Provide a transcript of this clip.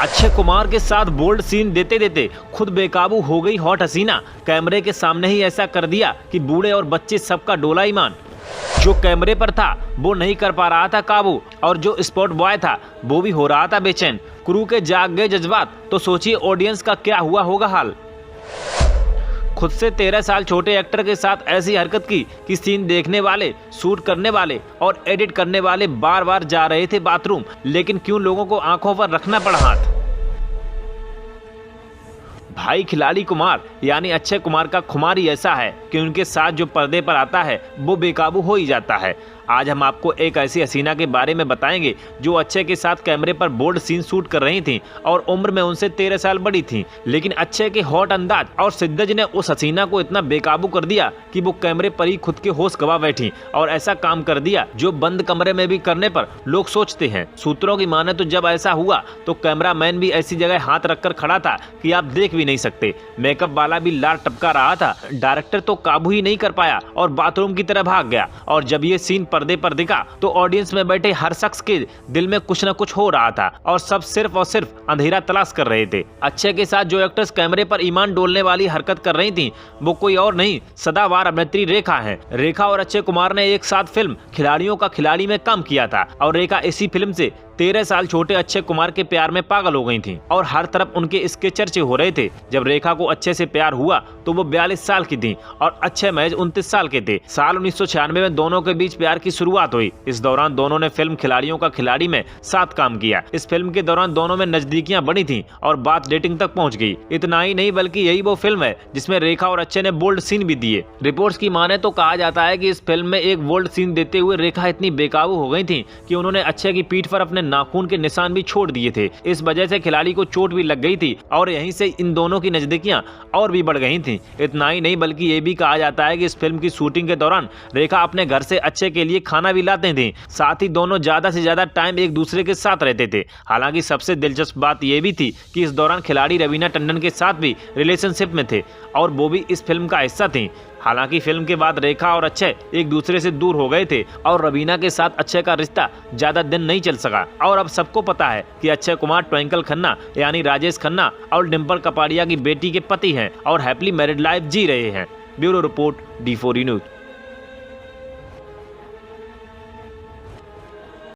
अक्षय कुमार के साथ bold scene देते देते खुद बेकाबू हो गई हॉट हसीना। कैमरे के सामने ही ऐसा कर दिया कि बूढ़े और बच्चे सबका डोला ईमान। जो कैमरे पर था वो नहीं कर पा रहा था काबू, और जो स्पॉट बॉय था वो भी हो रहा था बेचैन। क्रू के जाग गए जज्बात, तो सोचिए ऑडियंस का क्या हुआ होगा हाल। खुद से 13 साल छोटे एक्टर के साथ ऐसी हरकत की कि सीन देखने वाले, शूट करने वाले और एडिट करने वाले बार बार जा रहे थे बाथरूम, लेकिन क्यों लोगों को आंखों पर रखना पड़ा हाथ। भाई खिलाड़ी कुमार यानी अक्षय कुमार का खुमार ही ऐसा है कि उनके साथ जो पर्दे पर आता है वो बेकाबू हो ही जाता है। आज हम आपको एक ऐसी हसीना के बारे में बताएंगे जो अक्षय के साथ कैमरे पर बोल्ड सीन शूट कर रही थी और उम्र में उनसे 13 साल बड़ी थी, लेकिन अक्षय के हॉट अंदाज और शिद्दत ने उस हसीना को इतना बेकाबू कर दिया कि वो कैमरे पर ही खुद के होश गवा बैठी और ऐसा काम कर दिया जो बंद कमरे में भी करने पर लोग सोचते हैं। सूत्रों की माने तो जब ऐसा हुआ तो कैमरामैन भी ऐसी जगह हाथ रखकर खड़ा था कि आप देख भी नहीं सकते। मेकअप वाला भी लार टपका रहा था। डायरेक्टर तो काबू ही नहीं कर पाया और बाथरूम की तरह भाग गया। और जब ये सीन पर्दे पर दिखा तो ऑडियंस में बैठे हर शख्स के दिल में कुछ न कुछ हो रहा था और सब सिर्फ और सिर्फ अंधेरा तलाश कर रहे थे। अक्षय के साथ जो एक्टर्स कैमरे पर ईमान डोलने वाली हरकत कर रही थी वो कोई और नहीं, सदाबहार अभिनेत्री रेखा है। रेखा और अक्षय कुमार ने एक साथ फिल्म खिलाड़ियों का खिलाड़ी में काम किया था और रेखा इसी फिल्म से 13 साल छोटे अक्षय कुमार के प्यार में पागल हो गई थी और हर तरफ उनके इसके चर्चे हो रहे थे। जब रेखा को अक्षय से प्यार हुआ तो वो 42 साल की थी और अक्षय महज 29 साल के थे। साल 1996 में दोनों के बीच प्यार की शुरुआत हुई। इस दौरान दोनों ने फिल्म खिलाड़ियों का खिलाड़ी में साथ काम किया। इस फिल्म के दौरान दोनों में नजदीकियां बनी थी और बात डेटिंग तक पहुंच गई। इतना ही नहीं बल्कि यही वो फिल्म है जिसमें रेखा और अक्षय ने बोल्ड सीन भी दिए। रिपोर्ट्स की माने तो कहा जाता है कि इस फिल्म में एक बोल्ड सीन देते हुए रेखा इतनी बेकाबू हो गई थी कि उन्होंने अक्षय की पीठ पर अपने नाखून के निशान भी छोड़ दिए थे। इस वजह से खिलाड़ी को चोट भी लग गई थी और यहीं से इन दोनों की नजदीकियां और भी बढ़ गई थी। इतना ही नहीं बल्कि ये भी कहा जाता है कि इस फिल्म की शूटिंग के दौरान रेखा अपने घर से अक्षय के लिए खाना भी लाते थे। साथ ही दोनों ज्यादा से ज्यादा टाइम एक दूसरे के साथ रहते थे। हालांकि सबसे दिलचस्प बात यह भी थी कि इस दौरान खिलाड़ी रवीना टंडन के साथ भी रिलेशनशिप में थे और वो भी इस फिल्म का हिस्सा थी। हालांकि फिल्म के बाद रेखा और अक्षय एक दूसरे से दूर हो गए थे और रवीना के साथ अक्षय का रिश्ता ज्यादा दिन नहीं चल सका। और अब सबको पता है कि अक्षय कुमार ट्विंकल खन्ना यानी राजेश खन्ना और डिम्पल कपाड़िया की बेटी के पति हैं और हैप्पी मैरिड लाइफ जी रहे हैं। Bureau report D4 news.